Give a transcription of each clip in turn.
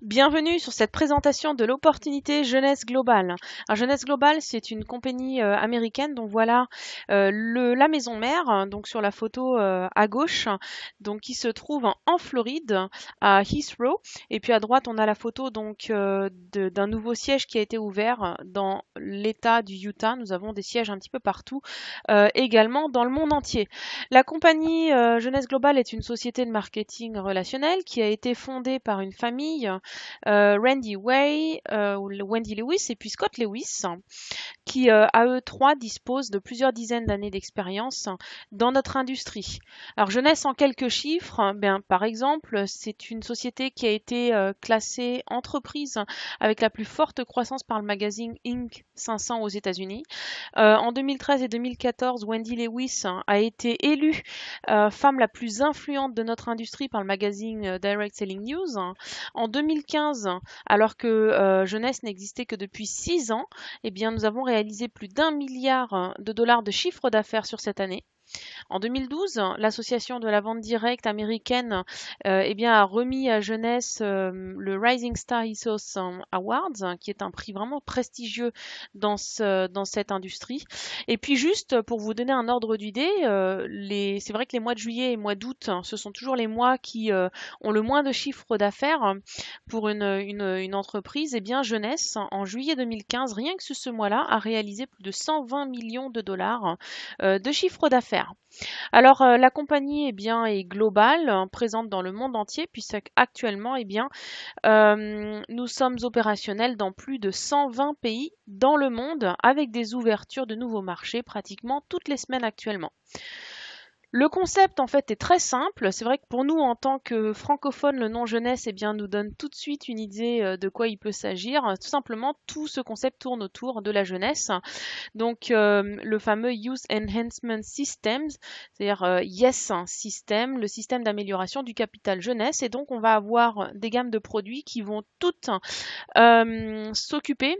Bienvenue sur cette présentation de l'opportunité Jeunesse Globale. Alors, Jeunesse Globale, c'est une compagnie américaine. Donc voilà la maison mère, donc sur la photo à gauche, donc qui se trouve en Floride, à Heathrow. Et puis à droite, on a la photo donc d'un nouveau siège qui a été ouvert dans l'État du Utah. Nous avons des sièges un petit peu partout, également dans le monde entier. La compagnie Jeunesse Globale est une société de marketing relationnel qui a été fondée par une famille, Randy Way, Wendy Lewis et puis Scott Lewis, qui à eux trois disposent de plusieurs dizaines d'années d'expérience dans notre industrie. Alors jeunesse en quelques chiffres, bien, par exemple, c'est une société qui a été classée entreprise avec la plus forte croissance par le magazine Inc. 500 aux États-Unis. En 2013 et 2014, Wendy Lewis a été élue femme la plus influente de notre industrie par le magazine Direct Selling News. En 2015, alors que Jeunesse n'existait que depuis 6 ans, eh bien, nous avons réalisé plus d'1 milliard de dollars de chiffre d'affaires sur cette année. En 2012, l'association de la vente directe américaine eh bien, a remis à Jeunesse le Rising Star Ethos Awards, qui est un prix vraiment prestigieux dans cette industrie. Et puis juste pour vous donner un ordre d'idée, c'est vrai que les mois de juillet et mois d'août, ce sont toujours les mois qui ont le moins de chiffre d'affaires pour une entreprise. Eh bien, Jeunesse, en juillet 2015, rien que ce mois-là, a réalisé plus de 120 millions de dollars de chiffre d'affaires. Alors, la compagnie, eh bien, est globale, présente dans le monde entier, puisqu'actuellement, eh bien, nous sommes opérationnels dans plus de 120 pays dans le monde, avec des ouvertures de nouveaux marchés pratiquement toutes les semaines actuellement. Le concept en fait est très simple. C'est vrai que pour nous en tant que francophones, le nom jeunesse eh bien, nous donne tout de suite une idée de quoi il peut s'agir. Tout simplement, tout ce concept tourne autour de la jeunesse. Donc le fameux Youth Enhancement Systems, c'est-à-dire YES System, le système d'amélioration du capital jeunesse. Et donc on va avoir des gammes de produits qui vont toutes s'occuper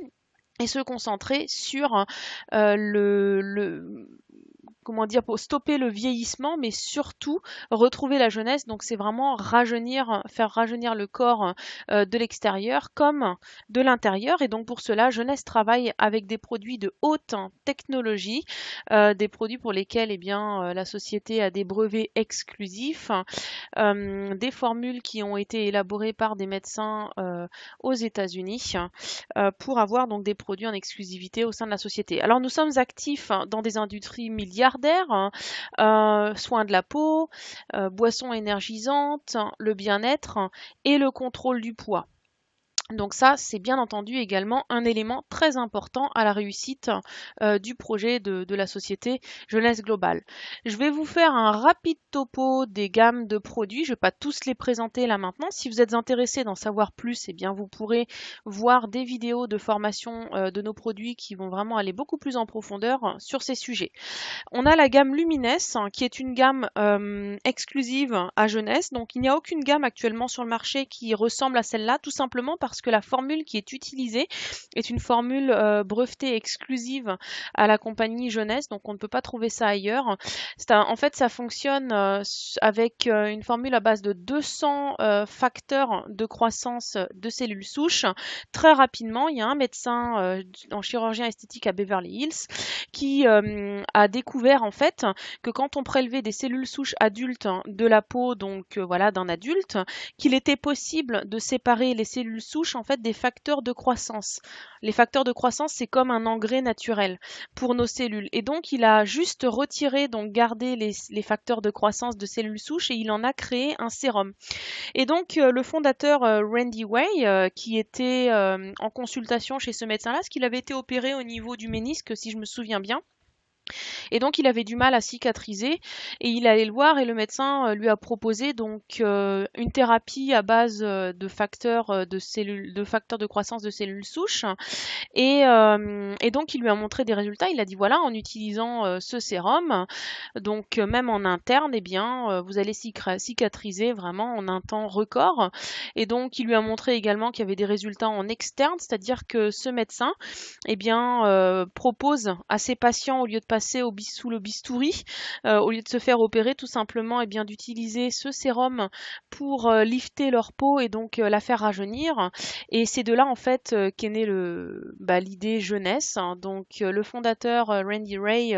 et se concentrer sur le comment dire, pour stopper le vieillissement, mais surtout retrouver la jeunesse. Donc c'est vraiment faire rajeunir le corps de l'extérieur comme de l'intérieur. Et donc pour cela, Jeunesse travaille avec des produits de haute technologie, des produits pour lesquels eh bien, la société a des brevets exclusifs, des formules qui ont été élaborées par des médecins aux États-Unis pour avoir donc des produits en exclusivité au sein de la société. Alors nous sommes actifs dans des industries milliardaires, soins de la peau, boissons énergisantes, le bien-être et le contrôle du poids. Donc ça, c'est bien entendu également un élément très important à la réussite du projet de la société Jeunesse Globale. Je vais vous faire un rapide topo des gammes de produits. Je ne vais pas tous les présenter là maintenant. Si vous êtes intéressé d'en savoir plus, eh bien vous pourrez voir des vidéos de formation de nos produits qui vont vraiment aller beaucoup plus en profondeur sur ces sujets. On a la gamme Luminess qui est une gamme exclusive à Jeunesse. Donc il n'y a aucune gamme actuellement sur le marché qui ressemble à celle-là, tout simplement parce que la formule qui est utilisée est une formule brevetée exclusive à la compagnie Jeunesse. Donc on ne peut pas trouver ça ailleurs. En fait, ça fonctionne avec une formule à base de 200 facteurs de croissance de cellules souches. Très rapidement, il y a un médecin en chirurgien esthétique à Beverly Hills qui a découvert en fait que quand on prélevait des cellules souches adultes de la peau, donc voilà, d'un adulte, qu'il était possible de séparer les cellules souches en fait des facteurs de croissance. Les facteurs de croissance, c'est comme un engrais naturel pour nos cellules. Et donc, il a juste retiré, donc gardé les facteurs de croissance de cellules souches et il en a créé un sérum. Et donc, le fondateur Randy Way, qui était en consultation chez ce médecin-là, parce qu'il avait été opéré au niveau du ménisque, si je me souviens bien. Et donc il avait du mal à cicatriser et il allait le voir et le médecin lui a proposé donc une thérapie à base de facteurs de facteurs de croissance de cellules souches et donc il lui a montré des résultats. Il a dit voilà, en utilisant ce sérum, donc même en interne, eh bien vous allez cicatriser vraiment en un temps record. Et donc il lui a montré également qu'il y avait des résultats en externe, c'est-à-dire que ce médecin eh bien propose à ses patients, au lieu de passer sous le bistouri, au lieu de se faire opérer, tout simplement et bien d'utiliser ce sérum pour lifter leur peau et donc la faire rajeunir. Et c'est de là en fait qu'est née l'idée jeunesse, hein. Donc le fondateur Randy Ray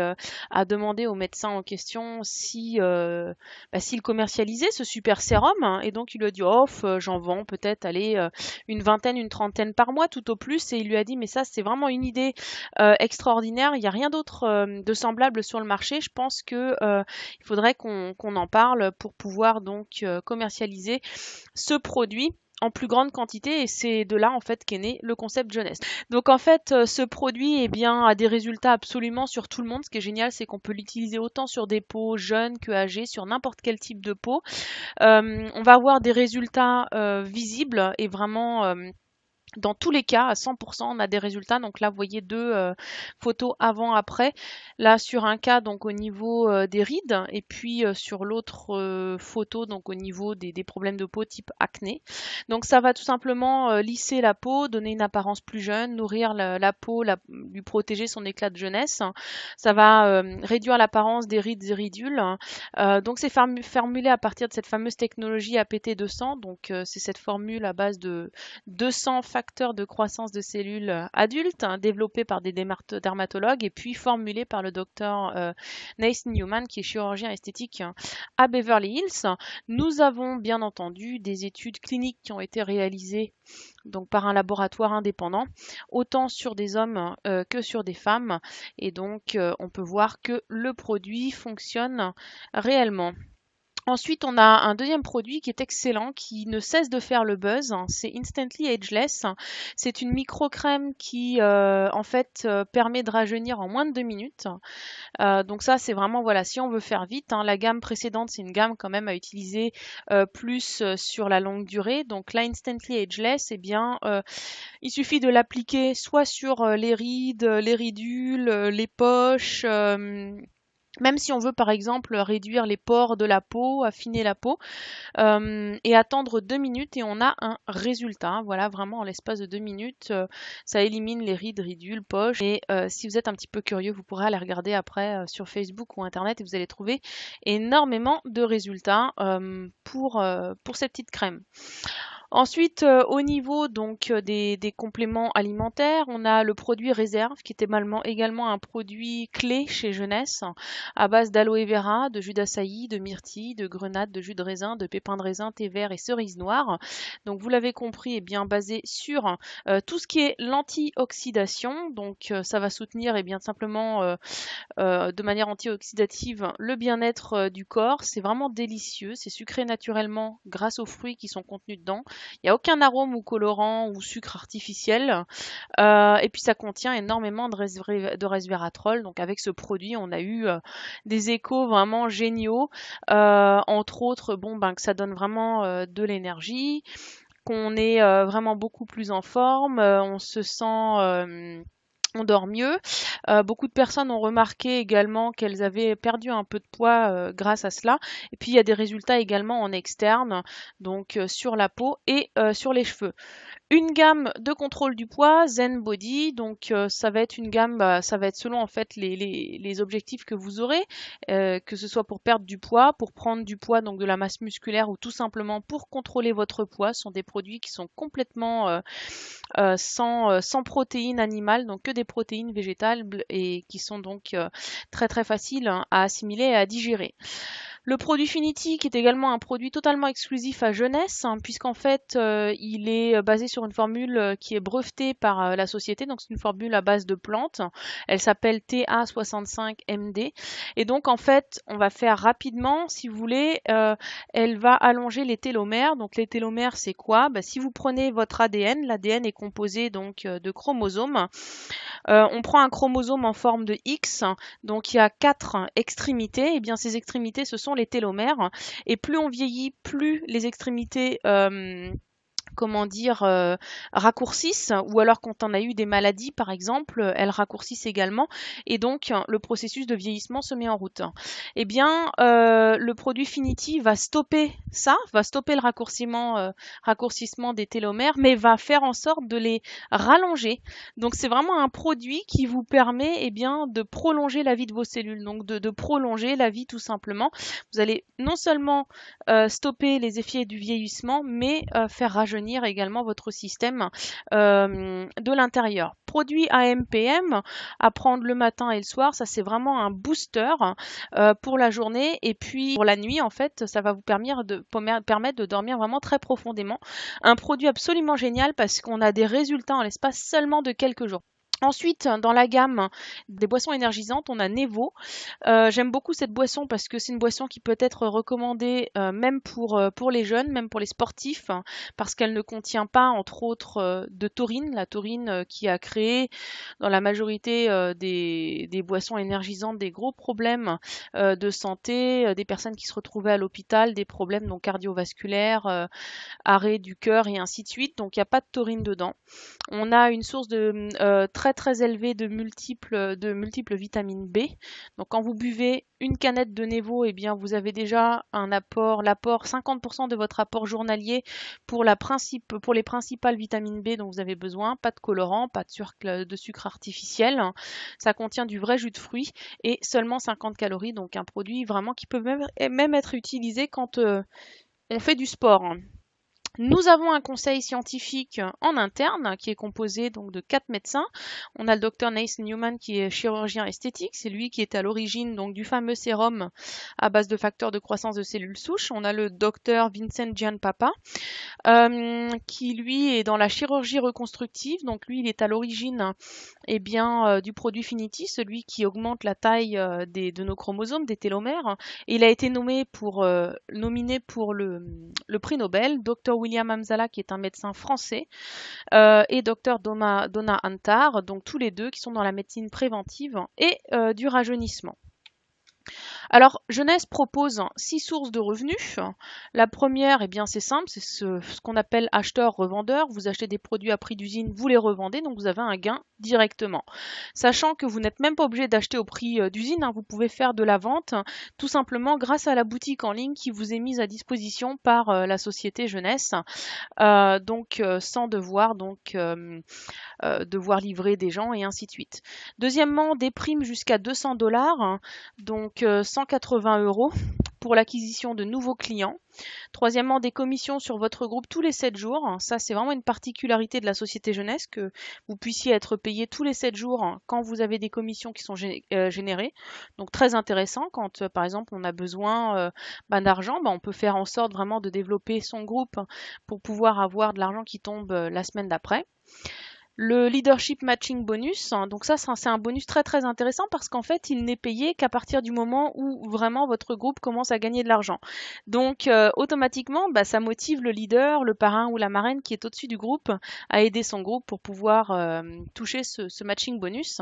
a demandé au médecin en question s'il commercialisait ce super sérum, hein. Et donc il lui a dit off, j'en vends peut-être une vingtaine, une trentaine par mois tout au plus. Et il lui a dit mais ça c'est vraiment une idée extraordinaire, il n'y a rien d'autre de semblable sur le marché. Je pense que il faudrait qu'on en parle pour pouvoir donc commercialiser ce produit en plus grande quantité, et c'est de là en fait qu'est né le concept jeunesse. Donc en fait ce produit a des résultats absolument sur tout le monde. Ce qui est génial, c'est qu'on peut l'utiliser autant sur des peaux jeunes que âgées, sur n'importe quel type de peau. On va avoir des résultats visibles et vraiment dans tous les cas, à 100%, on a des résultats. Donc là, vous voyez deux photos avant-après. Là, sur un cas, donc au niveau des rides, et puis sur l'autre photo, donc au niveau des problèmes de peau type acné. Donc ça va tout simplement lisser la peau, donner une apparence plus jeune, nourrir la peau, lui protéger son éclat de jeunesse. Ça va réduire l'apparence des rides et ridules. Donc c'est formulé à partir de cette fameuse technologie APT200. Donc c'est cette formule à base de 200 facteurs de croissance de cellules adultes, hein, développés par des dermatologues et puis formulés par le docteur Nathan Newman, qui est chirurgien esthétique à Beverly Hills. Nous avons bien entendu des études cliniques qui ont été réalisées donc par un laboratoire indépendant, autant sur des hommes que sur des femmes. Et donc on peut voir que le produit fonctionne réellement. Ensuite, on a un deuxième produit qui est excellent, qui ne cesse de faire le buzz. C'est Instantly Ageless. C'est une micro-crème qui, en fait, permet de rajeunir en moins de 2 minutes. Donc ça, c'est vraiment, voilà, si on veut faire vite, hein. La gamme précédente, c'est une gamme quand même à utiliser plus sur la longue durée. Donc là, Instantly Ageless, il suffit de l'appliquer soit sur les rides, les ridules, les poches. Même si on veut par exemple réduire les pores de la peau, affiner la peau, et attendre 2 minutes et on a un résultat. Voilà, vraiment en l'espace de 2 minutes, ça élimine les rides, ridules, poches. Et si vous êtes un petit peu curieux, vous pourrez aller regarder après sur Facebook ou Internet et vous allez trouver énormément de résultats pour cette petite crème. Ensuite, au niveau donc des compléments alimentaires, on a le produit réserve qui est également un produit clé chez Jeunesse, à base d'aloe vera, de jus d'açaï, de myrtille, de grenade, de jus de raisin, de pépins de raisin, thé vert et cerise noire. Donc vous l'avez compris, bien basé sur tout ce qui est l'antioxydation. Donc ça va soutenir simplement de manière antioxydative le bien-être du corps. C'est vraiment délicieux, c'est sucré naturellement grâce aux fruits qui sont contenus dedans. Il n'y a aucun arôme ou colorant ou sucre artificiel. Et puis ça contient énormément de resveratrol. Donc avec ce produit, on a eu des échos vraiment géniaux. Entre autres, que ça donne vraiment de l'énergie, qu'on est vraiment beaucoup plus en forme, on se sent on dort mieux. Beaucoup de personnes ont remarqué également qu'elles avaient perdu un peu de poids grâce à cela. Et puis il y a des résultats également en externe, donc sur la peau et sur les cheveux. Une gamme de contrôle du poids, Zen Body, donc ça va être une gamme, ça va être selon en fait les objectifs que vous aurez, que ce soit pour perdre du poids, pour prendre du poids, donc de la masse musculaire, ou tout simplement pour contrôler votre poids. Ce sont des produits qui sont complètement sans protéines animales, donc que des protéines végétales et qui sont donc très très faciles, hein, à assimiler et à digérer. Le produit Finity, qui est également un produit totalement exclusif à Jeunesse, hein, puisqu'en fait il est basé sur une formule qui est brevetée par la société, donc c'est une formule à base de plantes. Elle s'appelle TA65MD, et donc en fait on va faire rapidement, si vous voulez, elle va allonger les télomères. Donc les télomères, c'est quoi? Si vous prenez votre ADN, l'ADN est composé donc de chromosomes. On prend un chromosome en forme de X, donc il y a 4 extrémités. Et bien ces extrémités, ce sont les télomères. Et plus on vieillit, plus les extrémités comment dire, raccourcissent, ou alors quand on a eu des maladies, par exemple, elles raccourcissent également, et donc le processus de vieillissement se met en route. Eh bien, le produit Finity va stopper ça, va stopper le raccourcissement des télomères, mais va faire en sorte de les rallonger. Donc, c'est vraiment un produit qui vous permet, eh bien, de prolonger la vie de vos cellules, donc de prolonger la vie tout simplement. Vous allez non seulement stopper les effets du vieillissement, mais faire rajeunir également votre système de l'intérieur. Produit AMPM à prendre le matin et le soir, ça c'est vraiment un booster pour la journée, et puis pour la nuit en fait, ça va vous permettre de dormir vraiment très profondément. Un produit absolument génial parce qu'on a des résultats en l'espace seulement de quelques jours. Ensuite, dans la gamme des boissons énergisantes, on a Nevo. J'aime beaucoup cette boisson parce que c'est une boisson qui peut être recommandée même pour les jeunes, même pour les sportifs, hein, parce qu'elle ne contient pas, entre autres, de taurine. La taurine qui a créé dans la majorité des boissons énergisantes des gros problèmes de santé, des personnes qui se retrouvaient à l'hôpital, des problèmes donc cardiovasculaires, arrêt du cœur et ainsi de suite. Donc il n'y a pas de taurine dedans. On a une source de très très élevée de multiples vitamines B. Donc quand vous buvez une canette de Nevo, eh bien vous avez déjà l'apport 50% de votre apport journalier pour les principales vitamines B dont vous avez besoin. Pas de colorant, pas de sucre artificiel. Ça contient du vrai jus de fruits et seulement 50 calories. Donc un produit vraiment qui peut même être utilisé quand on fait du sport. Nous avons un conseil scientifique en interne qui est composé donc de 4 médecins. On a le docteur Nathan Newman qui est chirurgien esthétique, c'est lui qui est à l'origine donc du fameux sérum à base de facteurs de croissance de cellules souches. On a le docteur Vincent Gianpapa qui lui est dans la chirurgie reconstructive, donc lui il est à l'origine eh bien, du produit Finity, celui qui augmente la taille de nos chromosomes, des télomères. Et il a été nominé pour le prix Nobel. Dr William Hamzala, qui est un médecin français, et Dr Donna Antar, donc tous les deux qui sont dans la médecine préventive et du rajeunissement. Alors, Jeunesse propose 6 sources de revenus. La première, eh bien, c'est simple, c'est ce qu'on appelle acheteur-revendeur. Vous achetez des produits à prix d'usine, vous les revendez, donc vous avez un gain directement. Sachant que vous n'êtes même pas obligé d'acheter au prix d'usine, hein, vous pouvez faire de la vente tout simplement grâce à la boutique en ligne qui vous est mise à disposition par la société Jeunesse, sans devoir livrer des gens et ainsi de suite. Deuxièmement, des primes jusqu'à 200 $, donc 180 € pour l'acquisition de nouveaux clients. Troisièmement, des commissions sur votre groupe tous les 7 jours. Ça, c'est vraiment une particularité de la société Jeunesse, que vous puissiez être payé tous les 7 jours quand vous avez des commissions qui sont générées. Donc très intéressant quand, par exemple, on a besoin d'argent, on peut faire en sorte vraiment de développer son groupe pour pouvoir avoir de l'argent qui tombe la semaine d'après. Le leadership matching bonus, hein, donc ça c'est un bonus très très intéressant parce qu'en fait il n'est payé qu'à partir du moment où vraiment votre groupe commence à gagner de l'argent. Donc automatiquement ça motive le leader, le parrain ou la marraine qui est au-dessus du groupe à aider son groupe pour pouvoir toucher ce matching bonus.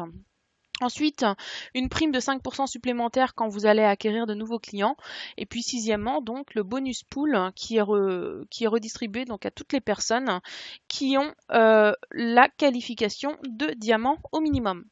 Ensuite, une prime de 5% supplémentaire quand vous allez acquérir de nouveaux clients. Et puis sixièmement, donc le bonus pool qui est redistribué donc à toutes les personnes qui ont la qualification de diamant au minimum.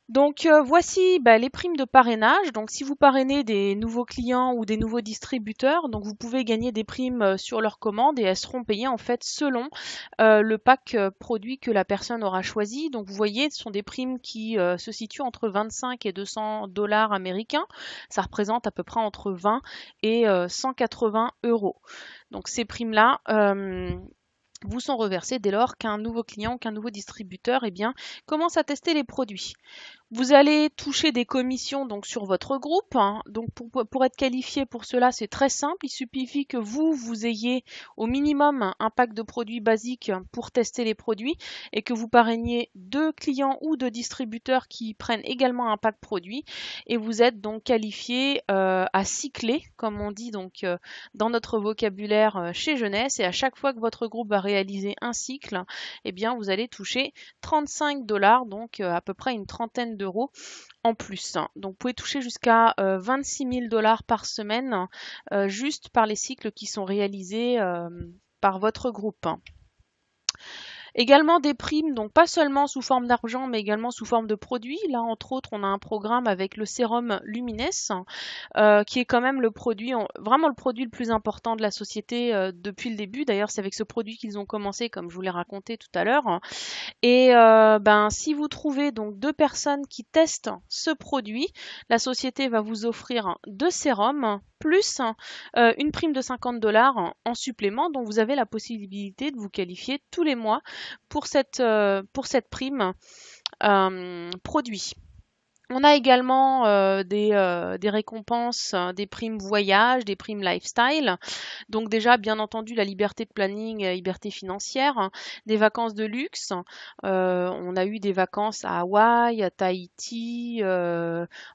Donc voici les primes de parrainage. Donc si vous parrainez des nouveaux clients ou des nouveaux distributeurs, donc vous pouvez gagner des primes sur leur commande et elles seront payées en fait selon le pack produit que la personne aura choisi. Donc vous voyez, ce sont des primes qui se situent entre 25 et 200 $ américains. Ça représente à peu près entre 20 et 180 €. Donc ces primes-là vous sont reversées dès lors qu'un nouveau client ou qu'un nouveau distributeur commence à tester les produits. Vous allez toucher des commissions donc sur votre groupe. Donc pour être qualifié pour cela, c'est très simple. Il suffit que vous ayez au minimum un pack de produits basiques pour tester les produits et que vous parrainiez 2 clients ou 2 distributeurs qui prennent également un pack produit. Et vous êtes donc qualifié à cycler, comme on dit donc dans notre vocabulaire chez Jeunesse. Et à chaque fois que votre groupe va réaliser un cycle, vous allez toucher 35 $, donc à peu près une trentaine d'euros en plus. Donc vous pouvez toucher jusqu'à 26 000 $ par semaine juste par les cycles qui sont réalisés par votre groupe. Également des primes, donc pas seulement sous forme d'argent, mais également sous forme de produits. Là, entre autres, on a un programme avec le sérum Lumines, qui est quand même le produit, vraiment le produit le plus important de la société depuis le début. D'ailleurs, c'est avec ce produit qu'ils ont commencé, comme je vous l'ai raconté tout à l'heure. Et si vous trouvez donc 2 personnes qui testent ce produit, la société va vous offrir 2 sérums plus une prime de 50 $ en supplément, dont vous avez la possibilité de vous qualifier tous les mois pour cette prime produit. On a également des récompenses, des primes voyage, des primes lifestyle. Donc déjà, bien entendu, la liberté de planning, la liberté financière, hein, des vacances de luxe. On a eu des vacances à Hawaï, à Tahiti,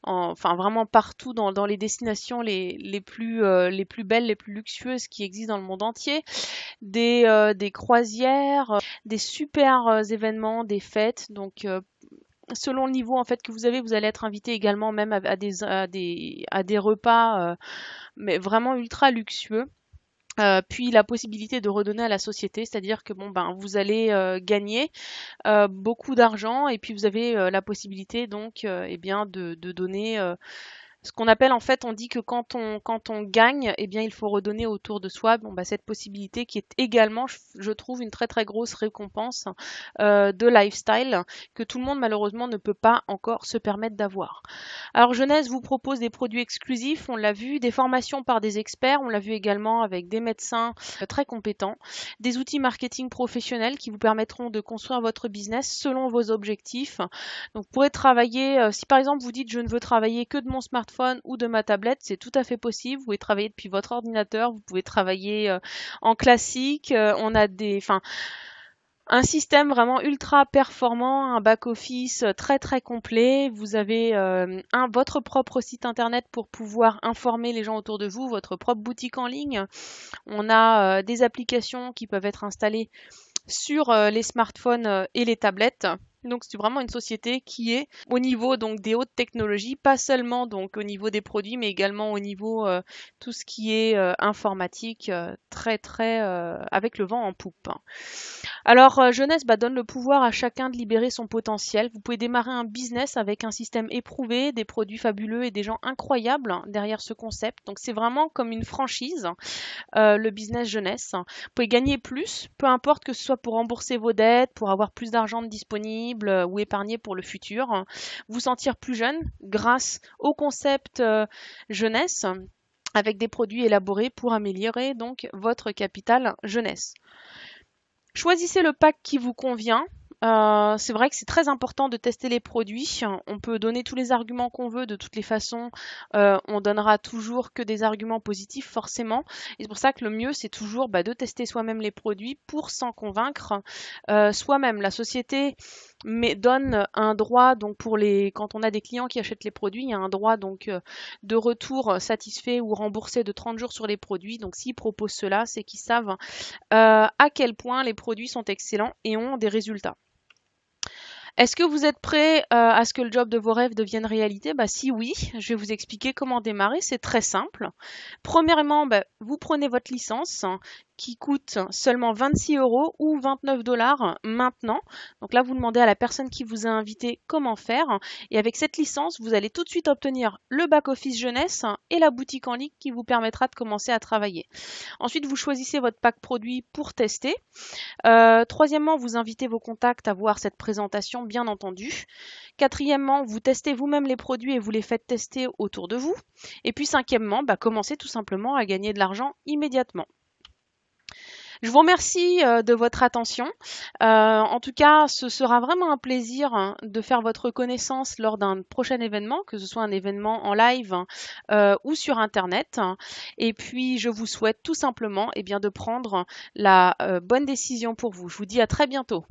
enfin vraiment partout dans les destinations les plus belles, les plus luxueuses qui existent dans le monde entier. Des croisières, des super événements, des fêtes. Donc selon le niveau en fait que vous avez, vous allez être invité également même à des repas, mais vraiment ultra luxueux. Puis la possibilité de redonner à la société, c'est-à-dire que bon ben vous allez gagner beaucoup d'argent et puis vous avez la possibilité donc eh bien de donner ce qu'on appelle en fait, on dit que quand on gagne, eh bien il faut redonner autour de soi. Bon bah cette possibilité qui est également, je trouve, une très très grosse récompense de lifestyle que tout le monde malheureusement ne peut pas encore se permettre d'avoir. Alors Jeunesse vous propose des produits exclusifs, on l'a vu, des formations par des experts, on l'a vu également avec des médecins très compétents, des outils marketing professionnels qui vous permettront de construire votre business selon vos objectifs. Donc vous pourrez travailler, si par exemple vous dites je ne veux travailler que de mon smartphone ou de ma tablette, c'est tout à fait possible. Vous pouvez travailler depuis votre ordinateur, vous pouvez travailler en classique. On a un système vraiment ultra performant, un back-office très très complet. Vous avez votre propre site internet pour pouvoir informer les gens autour de vous, votre propre boutique en ligne. On a des applications qui peuvent être installées sur les smartphones et les tablettes. Donc c'est vraiment une société qui est au niveau donc des hautes technologies, pas seulement donc au niveau des produits, mais également au niveau tout ce qui est informatique, très très avec le vent en poupe. Alors Jeunesse donne le pouvoir à chacun de libérer son potentiel. Vous pouvez démarrer un business avec un système éprouvé, des produits fabuleux et des gens incroyables derrière ce concept. Donc c'est vraiment comme une franchise. Le business jeunesse. Vous pouvez gagner plus, peu importe que ce soit pour rembourser vos dettes, pour avoir plus d'argent disponible ou épargner pour le futur. Vous sentir plus jeune grâce au concept jeunesse avec des produits élaborés pour améliorer donc votre capital jeunesse. Choisissez le pack qui vous convient. C'est vrai que c'est très important de tester les produits. On peut donner tous les arguments qu'on veut, de toutes les façons, on donnera toujours que des arguments positifs forcément. Et c'est pour ça que le mieux c'est toujours de tester soi-même les produits pour s'en convaincre soi-même. La société donne un droit donc quand on a des clients qui achètent les produits, il y a un droit donc de retour satisfait ou remboursé de 30 jours sur les produits. Donc s'ils proposent cela, c'est qu'ils savent à quel point les produits sont excellents et ont des résultats. Est-ce que vous êtes prêt à ce que le job de vos rêves devienne réalité? Si oui, je vais vous expliquer comment démarrer. C'est très simple. Premièrement, vous prenez votre licence qui coûte seulement 26 € ou 29 $ maintenant. Donc là, vous demandez à la personne qui vous a invité comment faire. Et avec cette licence, vous allez tout de suite obtenir le back-office jeunesse et la boutique en ligne qui vous permettra de commencer à travailler. Ensuite, vous choisissez votre pack produit pour tester. Troisièmement, vous invitez vos contacts à voir cette présentation, bien entendu. Quatrièmement, vous testez vous-même les produits et vous les faites tester autour de vous. Et puis cinquièmement, commencez tout simplement à gagner de l'argent immédiatement. Je vous remercie de votre attention. En tout cas, ce sera vraiment un plaisir de faire votre connaissance lors d'un prochain événement, que ce soit un événement en live ou sur Internet. Et puis, je vous souhaite tout simplement de prendre la bonne décision pour vous. Je vous dis à très bientôt.